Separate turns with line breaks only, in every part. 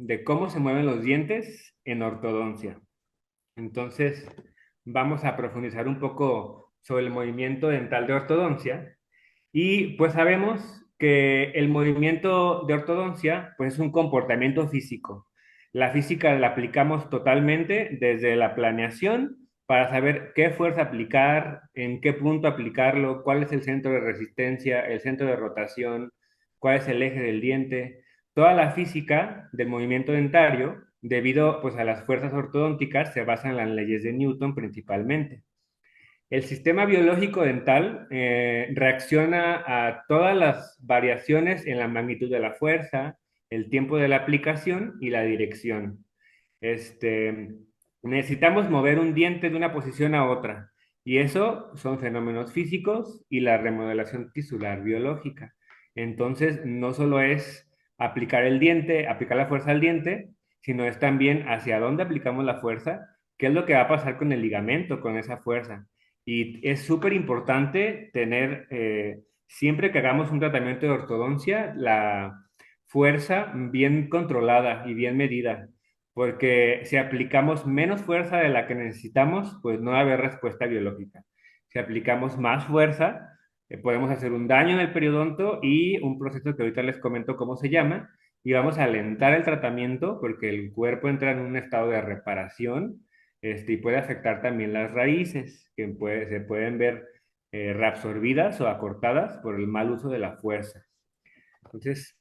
de cómo se mueven los dientes en ortodoncia. Entonces, vamos a profundizar un poco sobre el movimiento dental de ortodoncia. Y pues sabemos que el movimiento de ortodoncia pues es un comportamiento físico. La física la aplicamos totalmente desde la planeación para saber qué fuerza aplicar, en qué punto aplicarlo, cuál es el centro de resistencia, el centro de rotación, cuál es el eje del diente. Toda la física del movimiento dentario, debido pues a las fuerzas ortodónticas, se basa en las leyes de Newton principalmente. El sistema biológico dental reacciona a todas las variaciones en la magnitud de la fuerza, el tiempo de la aplicación y la dirección. Este, necesitamos mover un diente de una posición a otra, y eso son fenómenos físicos y la remodelación tisular biológica. Entonces, no solo es aplicar el diente, aplicar la fuerza al diente, sino es también hacia dónde aplicamos la fuerza, qué es lo que va a pasar con el ligamento, con esa fuerza. Y es súper importante tener, siempre que hagamos un tratamiento de ortodoncia, la fuerza bien controlada y bien medida, porque si aplicamos menos fuerza de la que necesitamos, pues no va a haber respuesta biológica. Si aplicamos más fuerza, podemos hacer un daño en el periodonto y un proceso que ahorita les comento cómo se llama, y vamos a alentar el tratamiento porque el cuerpo entra en un estado de reparación, y puede afectar también las raíces, que se pueden ver reabsorbidas o acortadas por el mal uso de la fuerza. Entonces,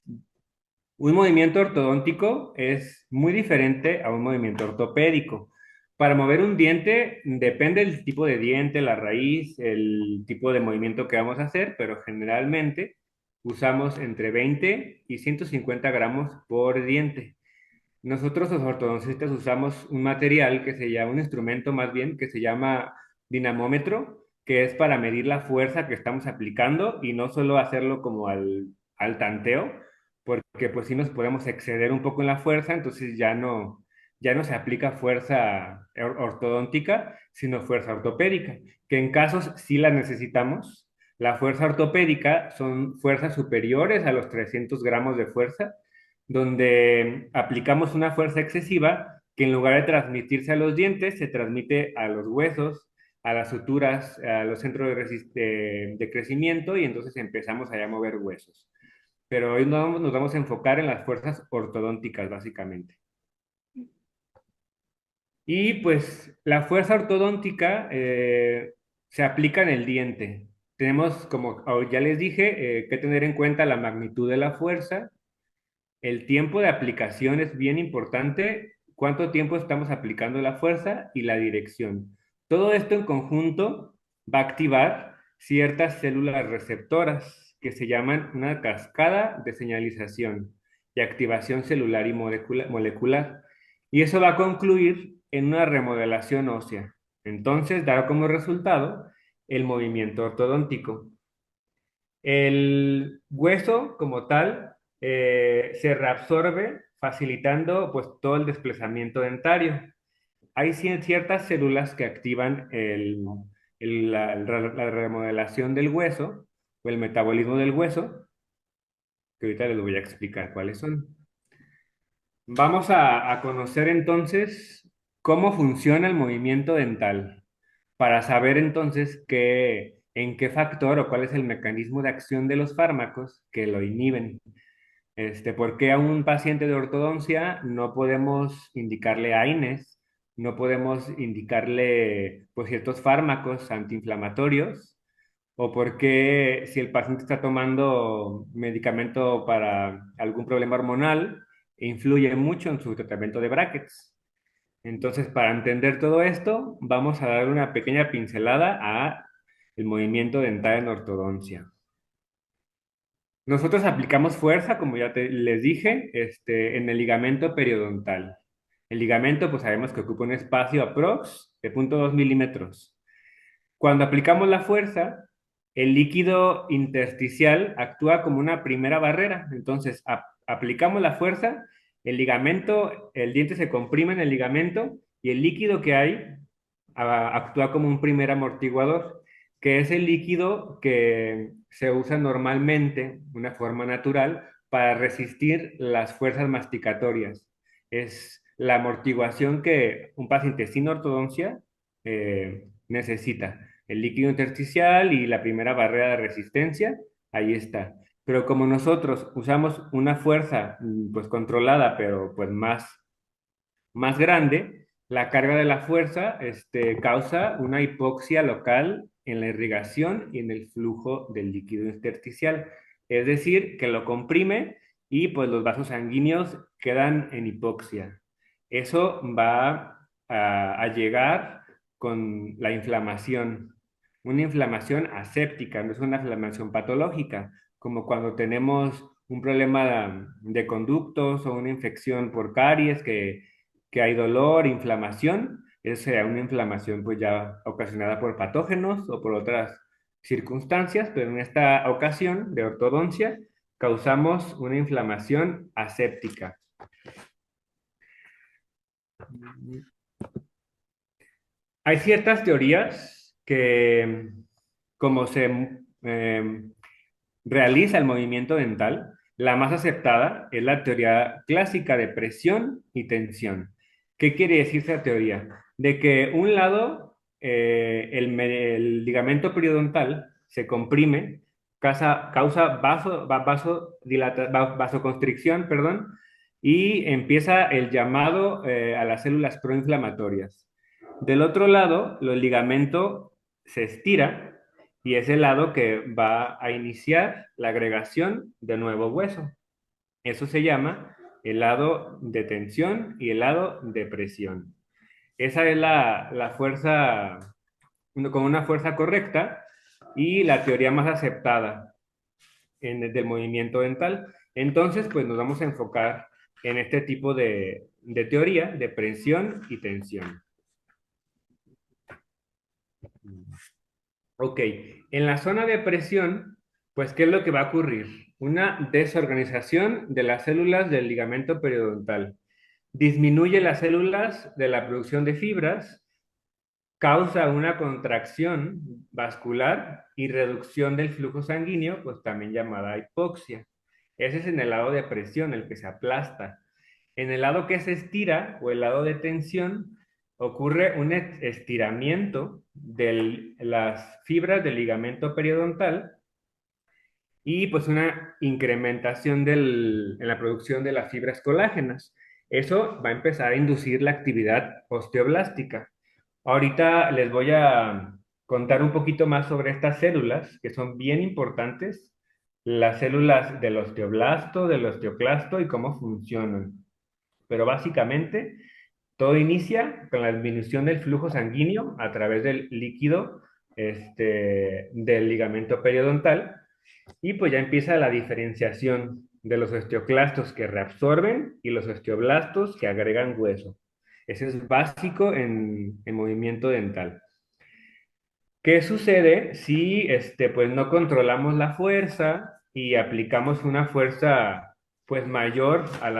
un movimiento ortodóntico es muy diferente a un movimiento ortopédico. Para mover un diente depende del tipo de diente, la raíz, el tipo de movimiento que vamos a hacer, pero generalmente usamos entre 20 y 150 gramos por diente. Nosotros los ortodoncistas usamos un material que se llama, un instrumento más bien, que se llama dinamómetro, que es para medir la fuerza que estamos aplicando y no solo hacerlo como al tanteo, porque pues sí nos podemos exceder un poco en la fuerza, entonces ya no se aplica fuerza ortodóntica, sino fuerza ortopédica, que en casos sí la necesitamos. La fuerza ortopédica son fuerzas superiores a los 300 gramos de fuerza, donde aplicamos una fuerza excesiva que en lugar de transmitirse a los dientes, se transmite a los huesos, a las suturas, a los centros de crecimiento, y entonces empezamos a mover huesos. Pero hoy nos vamos a enfocar en las fuerzas ortodónticas, básicamente. Y pues la fuerza ortodóntica se aplica en el diente. Tenemos, como ya les dije, que tener en cuenta la magnitud de la fuerza. El tiempo de aplicación es bien importante, cuánto tiempo estamos aplicando la fuerza y la dirección. Todo esto en conjunto va a activar ciertas células receptoras que se llaman una cascada de señalización y activación celular y molecular. Y eso va a concluir en una remodelación ósea. Entonces, dará como resultado el movimiento ortodóntico. El hueso como tal se reabsorbe facilitando pues todo el desplazamiento dentario. Hay ciertas células que activan la remodelación del hueso o el metabolismo del hueso, que ahorita les voy a explicar cuáles son. Vamos a conocer entonces cómo funciona el movimiento dental, para saber entonces en qué factor o cuál es el mecanismo de acción de los fármacos que lo inhiben. ¿Por qué a un paciente de ortodoncia no podemos indicarle AINES, no podemos indicarle pues, ciertos fármacos antiinflamatorios? ¿O por qué si el paciente está tomando medicamento para algún problema hormonal, influye mucho en su tratamiento de brackets? Entonces, para entender todo esto, vamos a dar una pequeña pincelada a el movimiento dental en ortodoncia. Nosotros aplicamos fuerza, como ya les dije, en el ligamento periodontal. El ligamento, pues sabemos que ocupa un espacio aprox de 0,2 milímetros. Cuando aplicamos la fuerza, el líquido intersticial actúa como una primera barrera. Entonces, aplicamos la fuerza, el ligamento, el diente se comprime en el ligamento y el líquido que hay actúa como un primer amortiguador, que es el líquido que se usa normalmente, una forma natural, para resistir las fuerzas masticatorias. Es la amortiguación que un paciente sin ortodoncia necesita. El líquido intersticial y la primera barrera de resistencia, ahí está. Pero como nosotros usamos una fuerza pues controlada, pero pues más grande, la carga de la fuerza causa una hipoxia local en la irrigación y en el flujo del líquido intersticial. Es decir, que lo comprime y pues los vasos sanguíneos quedan en hipoxia. Eso va a llegar con la inflamación, una inflamación aséptica, no es una inflamación patológica, como cuando tenemos un problema de conductos o una infección por caries que hay dolor, inflamación, esa sería una inflamación pues ya ocasionada por patógenos o por otras circunstancias, pero en esta ocasión de ortodoncia causamos una inflamación aséptica. Hay ciertas teorías que, como se realiza el movimiento dental, la más aceptada es la teoría clásica de presión y tensión. ¿Qué quiere decir esa teoría? De que un lado, el ligamento periodontal se comprime, causa vasoconstricción, perdón, y empieza el llamado a las células proinflamatorias. Del otro lado, el ligamento se estira y es el lado que va a iniciar la agregación de nuevo hueso. Eso se llama el lado de tensión y el lado de presión. Esa es la fuerza, con una fuerza correcta y la teoría más aceptada del movimiento dental. Entonces, pues nos vamos a enfocar en este tipo de teoría de presión y tensión. Ok, en la zona de presión, pues, ¿qué es lo que va a ocurrir? Una desorganización de las células del ligamento periodontal. Disminuye las células de la producción de fibras, causa una contracción vascular y reducción del flujo sanguíneo, pues también llamada hipoxia. Ese es en el lado de presión, el que se aplasta. En el lado que se estira o el lado de tensión, ocurre un estiramiento de las fibras del ligamento periodontal y pues una incrementación en la producción de las fibras colágenas. Eso va a empezar a inducir la actividad osteoblástica. Ahorita les voy a contar un poquito más sobre estas células que son bien importantes, las células del osteoblasto, del osteoclasto y cómo funcionan. Pero básicamente todo inicia con la disminución del flujo sanguíneo a través del líquido del ligamento periodontal y pues ya empieza la diferenciación de los osteoclastos que reabsorben y los osteoblastos que agregan hueso. Ese es básico en movimiento dental. ¿Qué sucede si pues no controlamos la fuerza y aplicamos una fuerza pues mayor a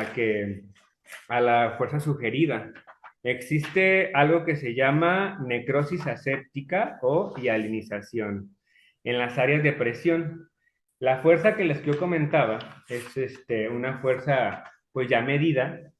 la fuerza sugerida? Existe algo que se llama necrosis aséptica o hialinización en las áreas de presión. La fuerza que les yo comentaba es una fuerza pues ya medida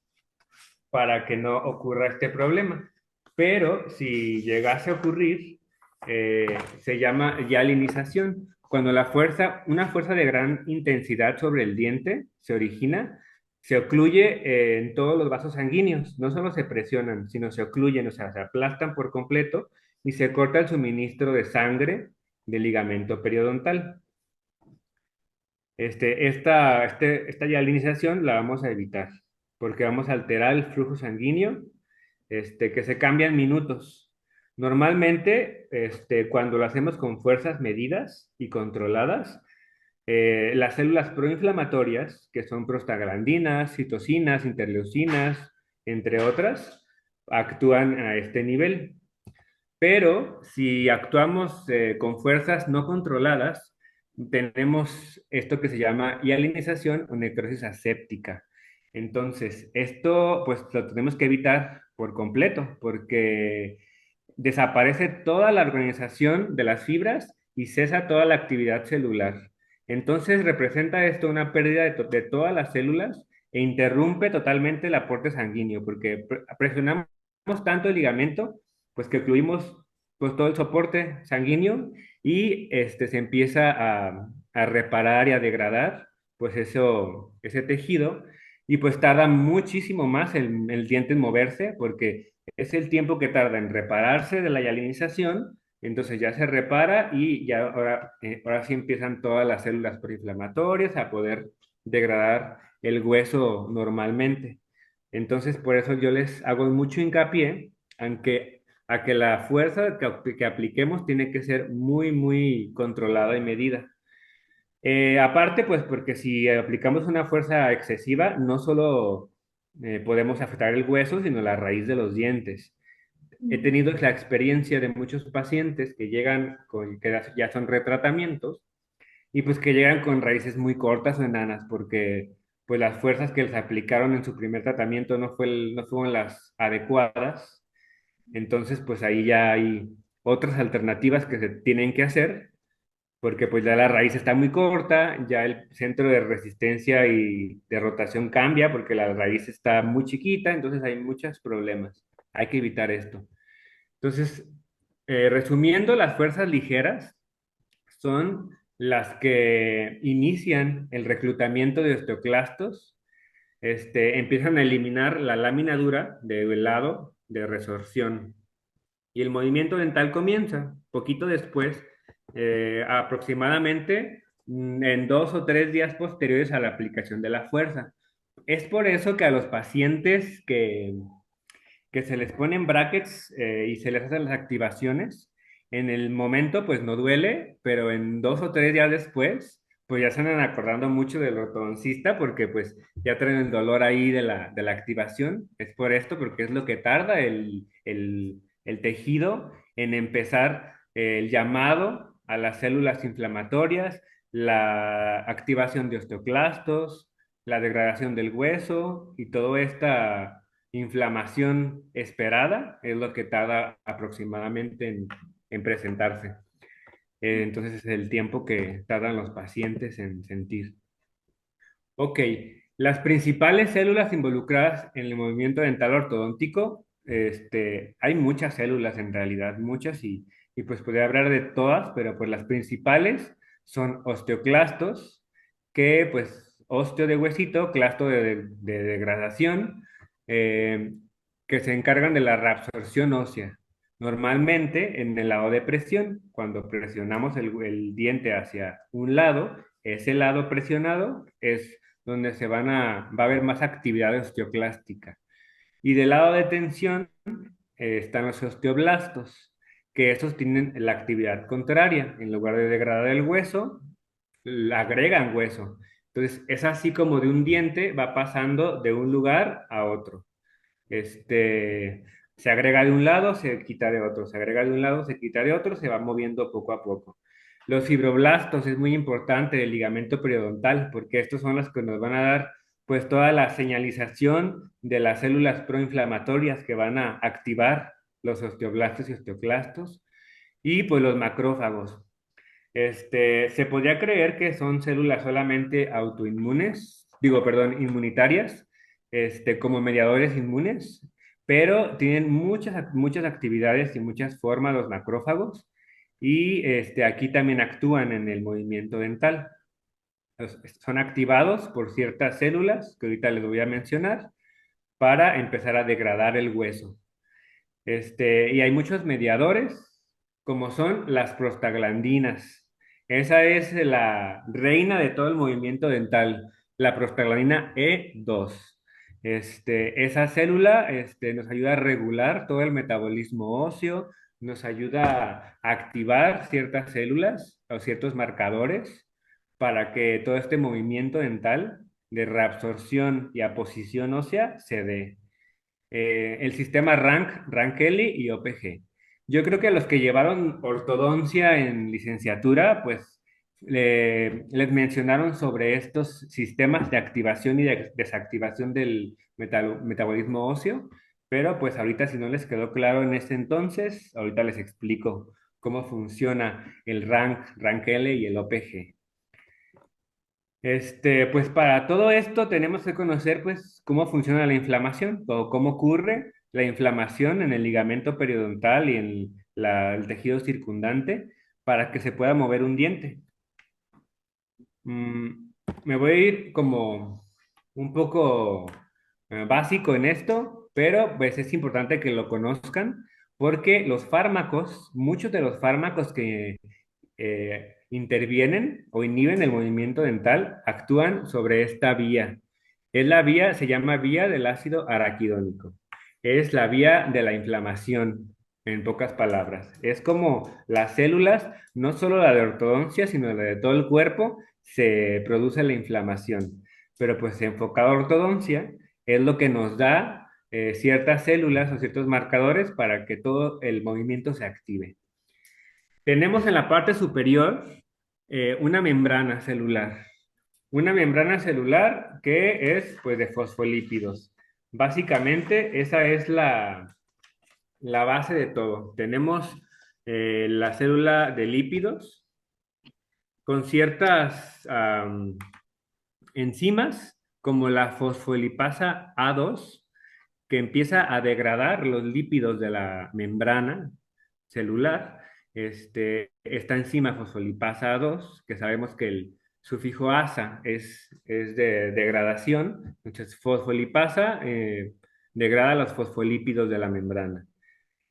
para que no ocurra este problema. Pero si llegase a ocurrir, se llama hialinización. Cuando una fuerza de gran intensidad sobre el diente se origina, se ocluye en todos los vasos sanguíneos. No solo se presionan, sino se ocluyen, o sea, se aplastan por completo y se corta el suministro de sangre del ligamento periodontal. Esta hialinización la vamos a evitar porque vamos a alterar el flujo sanguíneo que se cambia en minutos. Normalmente, cuando lo hacemos con fuerzas medidas y controladas, las células proinflamatorias, que son prostaglandinas, citocinas, interleucinas, entre otras, actúan a este nivel. Pero si actuamos con fuerzas no controladas, tenemos esto que se llama hialinización o necrosis aséptica. Entonces, esto pues lo tenemos que evitar por completo porque desaparece toda la organización de las fibras y cesa toda la actividad celular. Entonces, representa esto una pérdida de todas las células e interrumpe totalmente el aporte sanguíneo, porque presionamos tanto el ligamento, pues que ocluimos pues todo el soporte sanguíneo y se empieza a reparar y a degradar pues ese tejido y pues tarda muchísimo más el diente en moverse porque es el tiempo que tarda en repararse de la hialinización, entonces ya se repara y ya ahora sí empiezan todas las células proinflamatorias a poder degradar el hueso normalmente. Entonces, por eso yo les hago mucho hincapié a que la fuerza que apliquemos tiene que ser muy, muy controlada y medida. Aparte, pues porque si aplicamos una fuerza excesiva, no solo podemos afectar el hueso, sino la raíz de los dientes. He tenido la experiencia de muchos pacientes que llegan que ya son retratamientos y pues que llegan con raíces muy cortas o enanas porque pues las fuerzas que les aplicaron en su primer tratamiento no fueron las adecuadas. Entonces pues ahí ya hay otras alternativas que se tienen que hacer porque pues ya la raíz está muy corta, ya el centro de resistencia y de rotación cambia porque la raíz está muy chiquita, entonces hay muchos problemas. Hay que evitar esto. Entonces, resumiendo, las fuerzas ligeras son las que inician el reclutamiento de osteoclastos, empiezan a eliminar la lámina dura del lado de resorción y el movimiento dental comienza poquito después, aproximadamente en 2 o 3 días posteriores a la aplicación de la fuerza. Es por eso que a los pacientes que se les ponen brackets y se les hacen las activaciones, en el momento pues no duele, pero en 2 o 3 días después, pues ya se andan acordando mucho del ortodoncista porque pues ya traen el dolor ahí de la activación. Es por esto, porque es lo que tarda el tejido en empezar el llamado a las células inflamatorias, la activación de osteoclastos, la degradación del hueso y toda esta inflamación esperada es lo que tarda aproximadamente en presentarse. Entonces es el tiempo que tardan los pacientes en sentir. Ok, las principales células involucradas en el movimiento dental ortodóntico, hay muchas células en realidad, muchas, y pues podría hablar de todas, pero pues las principales son osteoclastos, que pues osteo de huesito, clasto de degradación, eh, que se encargan de la reabsorción ósea. Normalmente en el lado de presión, cuando presionamos el diente hacia un lado, ese lado presionado es donde va a haber más actividad osteoclástica. Y del lado de tensión están los osteoblastos, que estos tienen la actividad contraria. En lugar de degradar el hueso, agregan hueso. Entonces, es así como de un diente va pasando de un lugar a otro. Se agrega de un lado, se quita de otro, se agrega de un lado, se quita de otro, se va moviendo poco a poco. Los fibroblastos es muy importante del ligamento periodontal porque estos son los que nos van a dar pues toda la señalización de las células proinflamatorias que van a activar los osteoblastos y osteoclastos y pues los macrófagos. Se podría creer que son células solamente autoinmunes, digo, perdón, inmunitarias, como mediadores inmunes, pero tienen muchas actividades y muchas formas los macrófagos y aquí también actúan en el movimiento dental. Son activados por ciertas células que ahorita les voy a mencionar para empezar a degradar el hueso. Y hay muchos mediadores, como son las prostaglandinas. Esa es la reina de todo el movimiento dental, la prostaglandina E2. Esa célula, nos ayuda a regular todo el metabolismo óseo, nos ayuda a activar ciertas células o ciertos marcadores para que todo este movimiento dental de reabsorción y aposición ósea se dé. El sistema Rank, Rankeli y OPG. Yo creo que los que llevaron ortodoncia en licenciatura, pues les mencionaron sobre estos sistemas de activación y de desactivación del metabolismo óseo, pero pues ahorita si no les quedó claro en ese entonces, ahorita les explico cómo funciona el Rank, Rankele y el OPG. Pues para todo esto tenemos que conocer pues cómo funciona la inflamación o cómo ocurre la inflamación en el ligamento periodontal y en el tejido circundante para que se pueda mover un diente. Mm, Me voy a ir como un poco básico en esto, pero pues es importante que lo conozcan porque los fármacos, muchos de los fármacos que intervienen o inhiben el movimiento dental actúan sobre esta vía. Es la vía, se llama vía del ácido araquidónico. Es la vía de la inflamación, en pocas palabras. Es como las células, no solo la de ortodoncia, sino la de todo el cuerpo, se produce la inflamación. Pero pues enfocado a ortodoncia es lo que nos da ciertas células o ciertos marcadores para que todo el movimiento se active. Tenemos en la parte superior una membrana celular. Una membrana celular que es pues de fosfolípidos. Básicamente esa es la base de todo. Tenemos la célula de lípidos con ciertas enzimas como la fosfolipasa A2 que empieza a degradar los lípidos de la membrana celular. Esta enzima fosfolipasa A2, que sabemos que el sufijo asa es de degradación, entonces fosfolipasa degrada los fosfolípidos de la membrana.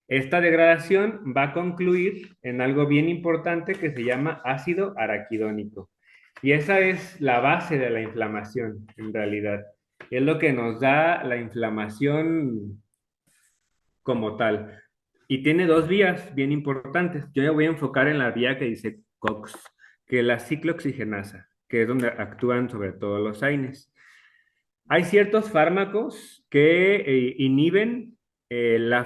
Esta degradación va a concluir en algo bien importante que se llama ácido araquidónico. Y esa es la base de la inflamación, en realidad. Es lo que nos da la inflamación como tal. Y tiene dos vías bien importantes. Yo me voy a enfocar en la vía que dice COX, que es la ciclooxigenasa, que es donde actúan sobre todo los AINES. Hay ciertos fármacos que inhiben la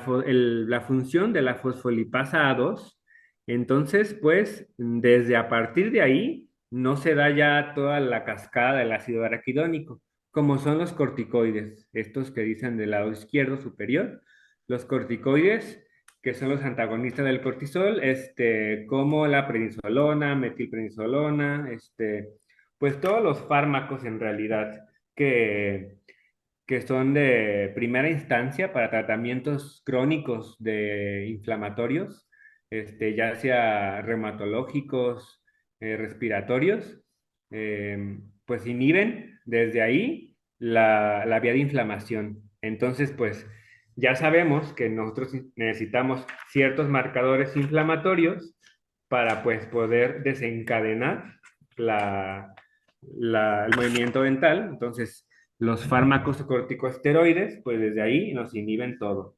función de la fosfolipasa A2. Entonces, pues, desde a partir de ahí no se da ya toda la cascada del ácido araquidónico, como son los corticoides, estos que dicen del lado izquierdo superior. Los corticoides, que son los antagonistas del cortisol, como la prednisolona, metilprednisolona, pues todos los fármacos en realidad que, que son de primera instancia para tratamientos crónicos de inflamatorios, ya sea reumatológicos, respiratorios, pues inhiben desde ahí la vía de inflamación. Entonces, pues ya sabemos que nosotros necesitamos ciertos marcadores inflamatorios para pues poder desencadenar el movimiento dental. Entonces, los fármacos corticosteroides, pues desde ahí nos inhiben todo.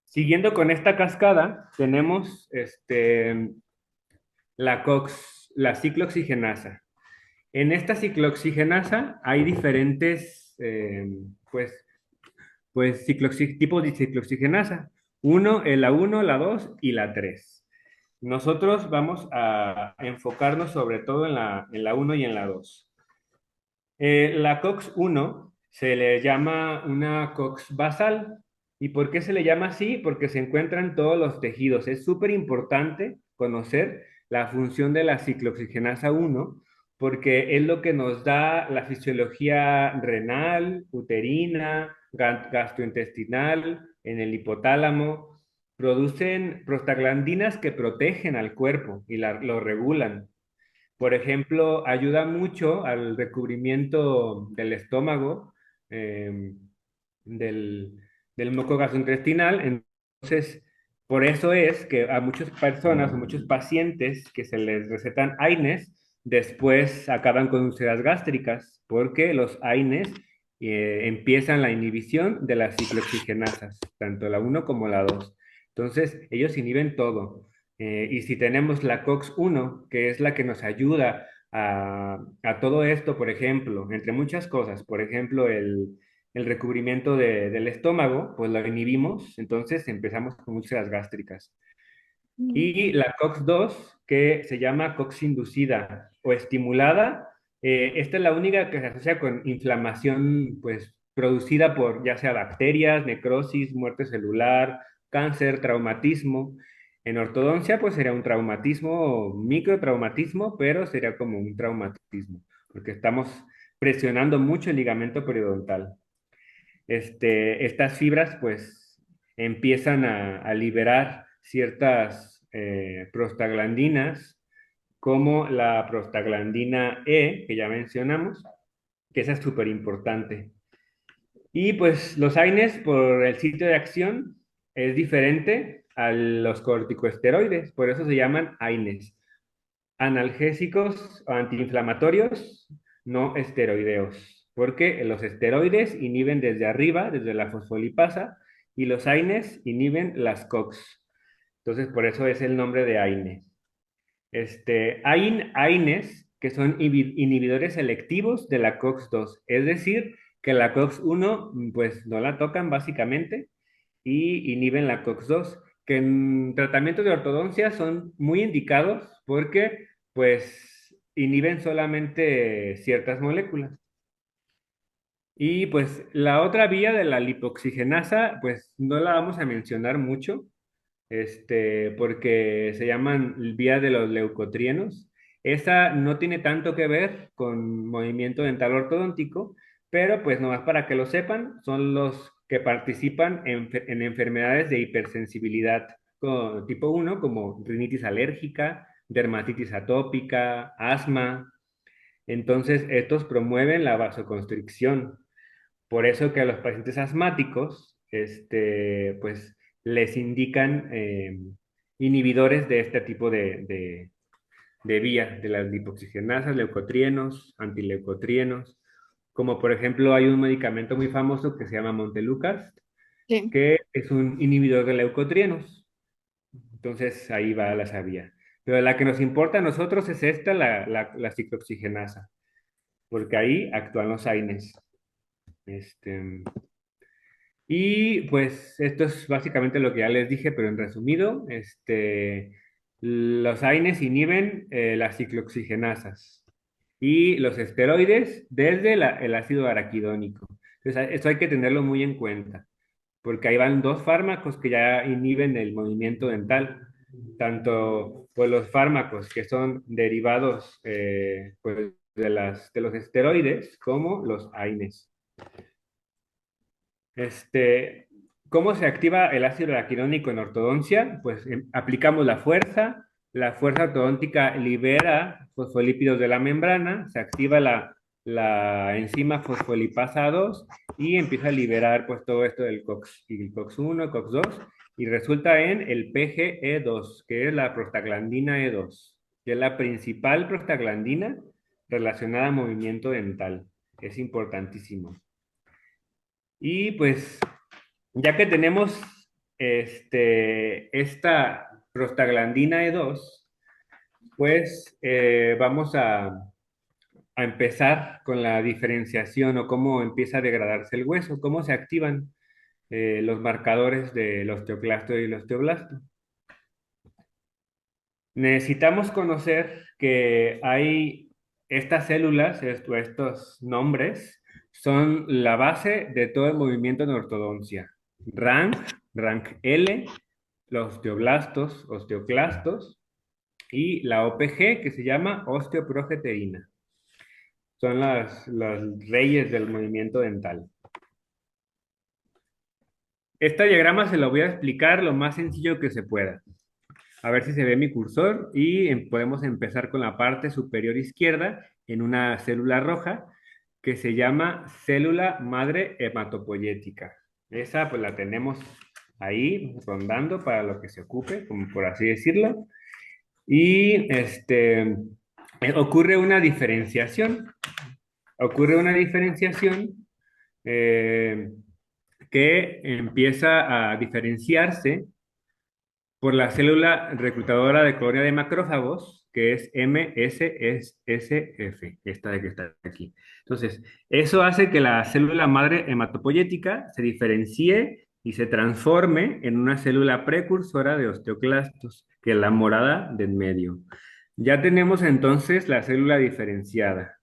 Siguiendo con esta cascada, tenemos la ciclooxigenasa. En esta ciclooxigenasa hay diferentes pues, tipos de ciclooxigenasa. La 1, la 2 y la 3. Nosotros vamos a enfocarnos sobre todo en la 1 y en la 2. La COX-1 se le llama una COX basal. ¿Y por qué se le llama así? Porque se encuentra en todos los tejidos. Es súper importante conocer la función de la ciclooxigenasa 1 porque es lo que nos da la fisiología renal, uterina, gastrointestinal, en el hipotálamo. Producen prostaglandinas que protegen al cuerpo y lo regulan. Por ejemplo, ayuda mucho al recubrimiento del estómago, eh, del, del moco gastrointestinal. Entonces, por eso es que a muchas personas o muchos pacientes que se les recetan AINES, después acaban con úlceras gástricas, porque los AINES empiezan la inhibición de las ciclooxigenasas, tanto la uno como la 2. Entonces, ellos inhiben todo. Y si tenemos la COX-1, que es la que nos ayuda a todo esto, por ejemplo, entre muchas cosas, por ejemplo, el recubrimiento del estómago, pues lo inhibimos, entonces empezamos con úlceras gástricas.
Mm.
Y la COX-2, que se llama COX inducida o estimulada, esta es la única que se asocia con inflamación, pues, producida por ya sea bacterias, necrosis, muerte celular, cáncer, traumatismo. En ortodoncia, pues sería un traumatismo, microtraumatismo, pero sería como un traumatismo. porque estamos presionando mucho el ligamento periodontal. Estas fibras pues empiezan a liberar ciertas prostaglandinas, como la prostaglandina E, que ya mencionamos, que esa es súper importante. Y pues los AINES, por el sitio de acción, es diferente a los corticosteroides, por eso se llaman AINES, analgésicos o antiinflamatorios no esteroideos, porque los esteroides inhiben desde arriba, desde la fosfolipasa, y los AINES inhiben las COX. Entonces, por eso es el nombre de AINE. Hay AINES que son inhibidores selectivos de la COX-2, es decir, que la COX-1 pues no la tocan básicamente y inhiben la COX-2, que en tratamientos de ortodoncia son muy indicados porque pues inhiben solamente ciertas moléculas. Y pues la otra vía de la lipoxigenasa, pues no la vamos a mencionar mucho, porque se llaman vía de los leucotrienos. Esa no tiene tanto que ver con movimiento dental ortodóntico, pero pues nomás para que lo sepan, son los que participan en enfermedades de hipersensibilidad tipo 1, como rinitis alérgica, dermatitis atópica, asma. Entonces, estos promueven la vasoconstricción. Por eso que a los pacientes asmáticos, pues les indican inhibidores de este tipo de vía, de las lipoxigenasas, leucotrienos, antileucotrienos, como por ejemplo hay un medicamento muy famoso que se llama Montelukast,
Sí.
que es un inhibidor de leucotrienos. Entonces ahí va la vía. Pero la que nos importa a nosotros es esta, la ciclooxigenasa, porque ahí actúan los AINES. Este, Y pues esto es básicamente lo que ya les dije, pero en resumido, los AINES inhiben las ciclooxigenasas y los esteroides desde el ácido araquidónico. Entonces, esto hay que tenerlo muy en cuenta, porque ahí van dos fármacos que ya inhiben el movimiento dental, tanto pues, los fármacos que son derivados pues, de los esteroides como los AINES. Este, ¿Cómo se activa el ácido araquidónico en ortodoncia? Pues aplicamos la fuerza ortodóntica libera fosfolípidos de la membrana, se activa la enzima fosfolipasa 2 y empieza a liberar pues todo esto del COX, y el COX-1, el COX-2 y resulta en el PGE2, que es la prostaglandina E2, que es la principal prostaglandina relacionada al movimiento dental. Es importantísimo. Y pues ya que tenemos esta prostaglandina E2, pues vamos a empezar con la diferenciación o cómo empieza a degradarse el hueso, cómo se activan los marcadores del osteoclasto y el osteoblasto. Necesitamos conocer que hay estas células, estos nombres, son la base de todo el movimiento en ortodoncia. RANG, RANG L, los osteoblastos, osteoclastos, y la OPG, que se llama osteoprogesterina. Son las reyes del movimiento dental. Este diagrama se lo voy a explicar lo más sencillo que se pueda. A ver si se ve mi cursor y podemos empezar con la parte superior izquierda en una célula roja que se llama célula madre hematopoyética. Esa pues la tenemos ahí rondando para lo que se ocupe, como por así decirlo. Y ocurre una diferenciación. Ocurre una diferenciación eh, que empieza a diferenciarse por la célula reclutadora de colonia de macrófagos, que es MSSF, esta de que está aquí. Entonces, eso hace que la célula madre hematopoyética se diferencie y se transforme en una célula precursora de osteoclastos, que es la morada del medio. Ya tenemos entonces la célula diferenciada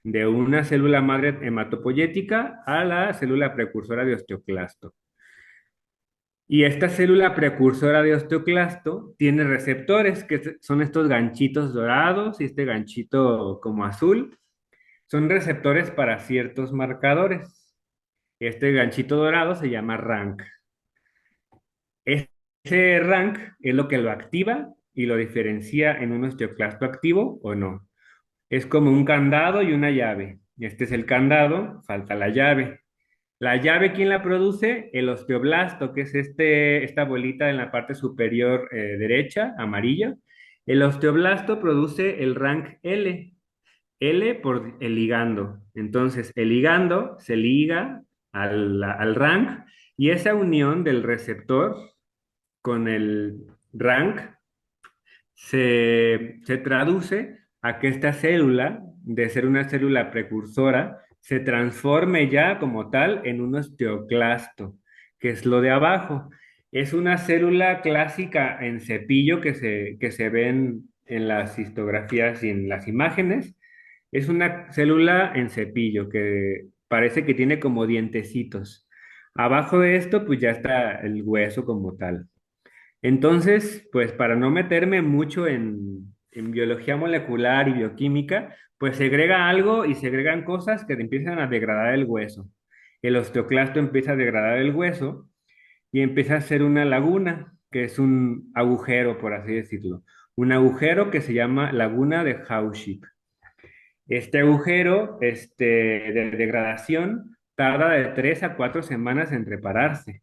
de una célula madre hematopoyética a la célula precursora de osteoclasto. Y esta célula precursora de osteoclasto tiene receptores, que son estos ganchitos dorados y este ganchito como azul. Son receptores para ciertos marcadores. Este ganchito dorado se llama rank. Ese rank es lo que lo activa y lo diferencia en un osteoclasto activo o no. Es como un candado y una llave. Este es el candado, falta la llave. La llave, ¿quién la produce? El osteoblasto, que es esta bolita en la parte superior derecha, amarilla. El osteoblasto produce el rank L. L por el ligando. Entonces, el ligando se liga al rank y esa unión del receptor con el rank se traduce a que esta célula, de ser una célula precursora, se transforme ya como tal en un osteoclasto, que es lo de abajo. Es una célula clásica en cepillo que se ven en las histografías y en las imágenes. Es una célula en cepillo que parece que tiene como dientecitos. Abajo de esto, pues ya está el hueso como tal. Entonces, pues para no meterme mucho en biología molecular y bioquímica, pues segrega algo y segregan cosas que empiezan a degradar el hueso. El osteoclasto empieza a degradar el hueso y empieza a ser una laguna, que es un agujero, por así decirlo. Un agujero que se llama laguna de Hauship. Este agujero de degradación tarda de 3 a 4 semanas en repararse.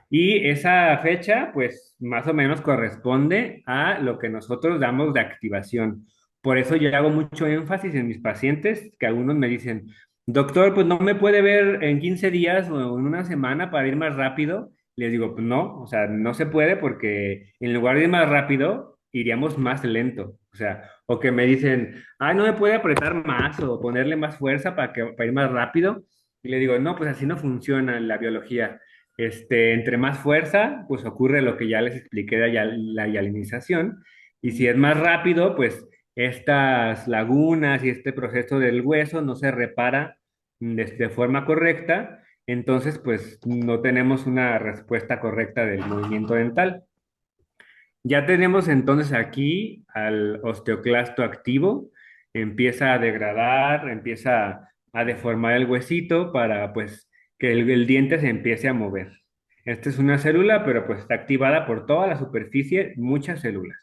Y esa fecha, pues más o menos corresponde a lo que nosotros damos de activación. Por eso yo hago mucho énfasis en mis pacientes, que algunos me dicen, doctor, pues no me puede ver en 15 días o en una semana para ir más rápido. Les digo, pues no, o sea, no se puede porque en lugar de ir más rápido, iríamos más lento. O sea, o que me dicen, no me puede apretar más o ponerle más fuerza para ir más rápido. Y le digo, no, pues así no funciona en la biología. Entre más fuerza, pues ocurre lo que ya les expliqué de la hialinización. Y si es más rápido, pues estas lagunas y este proceso del hueso no se repara de forma correcta. Entonces, pues no tenemos una respuesta correcta del movimiento dental. Ya tenemos entonces aquí al osteoclasto activo, empieza a degradar, empieza a deformar el huesito para pues que el diente se empiece a mover. Esta es una célula, pero pues está activada por toda la superficie, muchas células.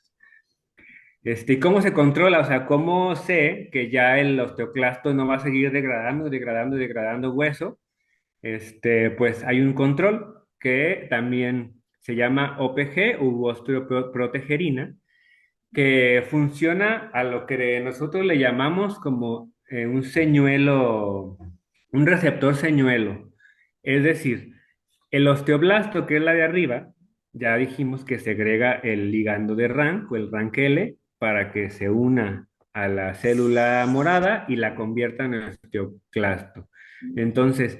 ¿Y cómo se controla? O sea, ¿cómo sé que ya el osteoclasto no va a seguir degradando, degradando, degradando hueso? Pues hay un control que también se llama OPG u osteoprotegerina, que funciona a lo que nosotros le llamamos como un señuelo, un receptor señuelo. Es decir, el osteoblasto, que es la de arriba, ya dijimos que segrega el ligando de rank o el rank L para que se una a la célula morada y la convierta en osteoclasto. Entonces,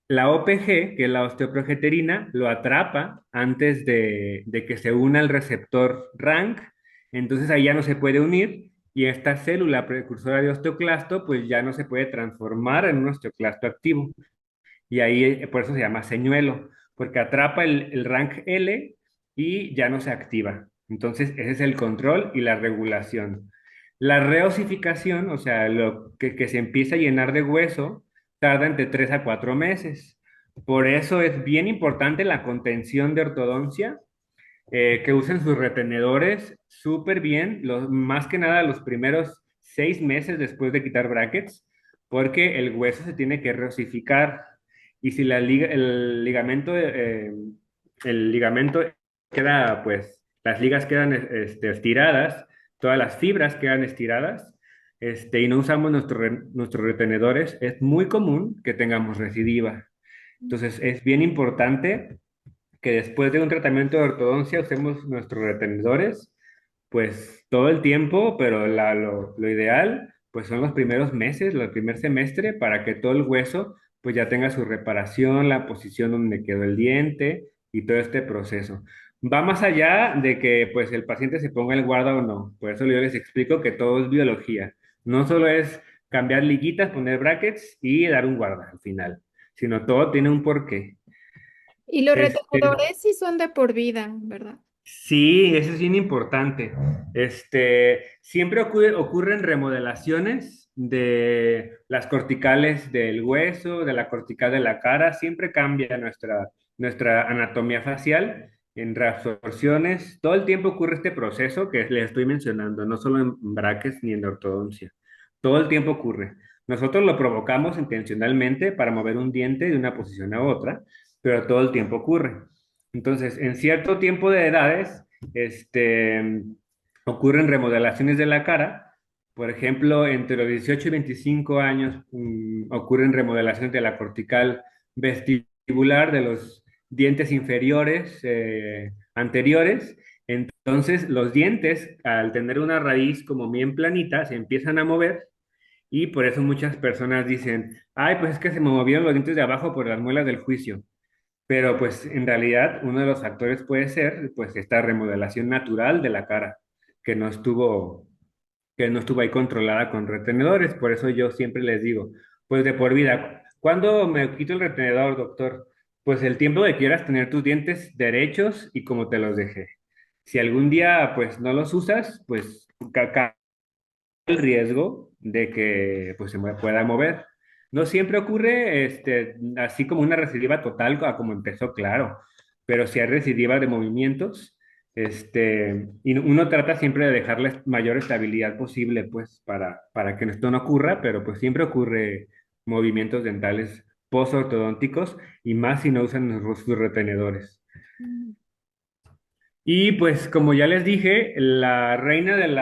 la OPG, que es la osteoprogesterina, lo atrapa antes de que se una al receptor RANK, entonces ahí ya no se puede unir y esta célula precursora de osteoclasto pues ya no se puede transformar en un osteoclasto activo. Y ahí por eso se llama señuelo, porque atrapa el rank L y ya no se activa. Entonces ese es el control y la regulación. La reosificación, o sea, lo que se empieza a llenar de hueso, tarda entre 3 a 4 meses. Por eso es bien importante la contención de ortodoncia, que usen sus retenedores súper bien, más que nada los primeros 6 meses después de quitar brackets, porque el hueso se tiene que reosificar. Y si el ligamento queda, pues, las ligas quedan estiradas, todas las fibras quedan estiradas, y no usamos nuestros retenedores, es muy común que tengamos recidiva. Entonces, es bien importante que después de un tratamiento de ortodoncia usemos nuestros retenedores, pues todo el tiempo, pero lo ideal, pues son los primeros meses, el primer semestre, para que todo el hueso, pues ya tenga su reparación, la posición donde quedó el diente y todo este proceso. Va más allá de que, pues, el paciente se ponga el guarda o no. Por eso yo les explico que todo es biología. No solo es cambiar liguitas, poner brackets y dar un guarda al final, sino todo tiene un porqué.
Y los
Este,
retenedores sí son de por vida, ¿verdad?
Sí, eso es bien importante. Siempre ocurren remodelaciones de las corticales del hueso, de la cortical de la cara, siempre cambia nuestra anatomía facial en reabsorciones. Todo el tiempo ocurre este proceso que les estoy mencionando, no solo en brackets ni en ortodoncia. Todo el tiempo ocurre. Nosotros lo provocamos intencionalmente para mover un diente de una posición a otra, pero todo el tiempo ocurre. Entonces, en cierto tiempo de edades, ocurren remodelaciones de la cara. Por ejemplo, entre los 18 y 25 años, ocurren remodelaciones de la cortical vestibular de los dientes inferiores, anteriores. Entonces, los dientes, al tener una raíz como bien planita, se empiezan a mover y por eso muchas personas dicen, ay, pues es que se me movieron los dientes de abajo por las muelas del juicio. Pero pues en realidad uno de los factores puede ser pues esta remodelación natural de la cara que no estuvo, que no estuvo ahí controlada con retenedores. Por eso yo siempre les digo, pues de por vida, ¿cuándo me quito el retenedor, doctor? Pues el tiempo que quieras tener tus dientes derechos y como te los dejé. Si algún día pues no los usas, pues el riesgo de que pues, pueda mover. No siempre ocurre así como una recidiva total a como empezó, claro, pero si hay recidiva de movimientos, y uno trata siempre de dejarle mayor estabilidad posible, pues, para que esto no ocurra, pero pues siempre ocurre movimientos dentales post-ortodónticos y más si no usan sus retenedores. Y pues como ya les dije, la reina del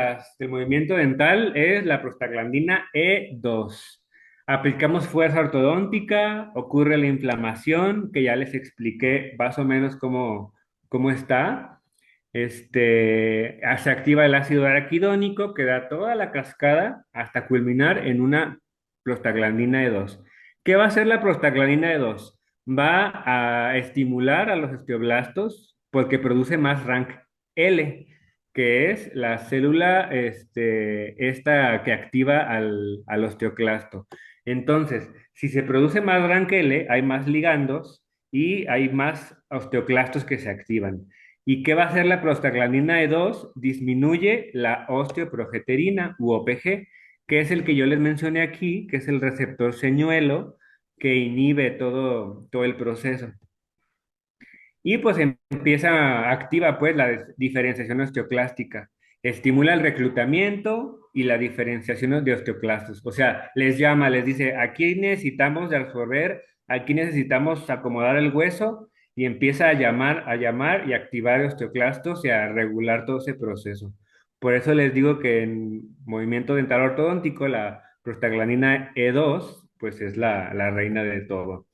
movimiento dental es la prostaglandina E2. Aplicamos fuerza ortodóntica, ocurre la inflamación, que ya les expliqué más o menos cómo está. Se activa el ácido araquidónico que da toda la cascada hasta culminar en una prostaglandina E2. ¿Qué va a hacer la prostaglandina E2? Va a estimular a los osteoblastos porque produce más rank L, que es la célula esta que activa al osteoclasto. Entonces, si se produce más rank L, hay más ligandos y hay más osteoclastos que se activan. ¿Y qué va a hacer la prostaglandina E2? Disminuye la osteoprogesterina u OPG, que es el que yo les mencioné aquí, que es el receptor señuelo que inhibe todo el proceso. Y pues empieza activa pues la diferenciación osteoclástica. Estimula el reclutamiento y la diferenciación de osteoclastos. O sea, les llama, les dice, aquí necesitamos de absorber, aquí necesitamos acomodar el hueso y empieza a llamar y activar osteoclastos y a regular todo ese proceso. Por eso les digo que en movimiento dental ortodóntico, la prostaglandina E2 pues es la reina de todo.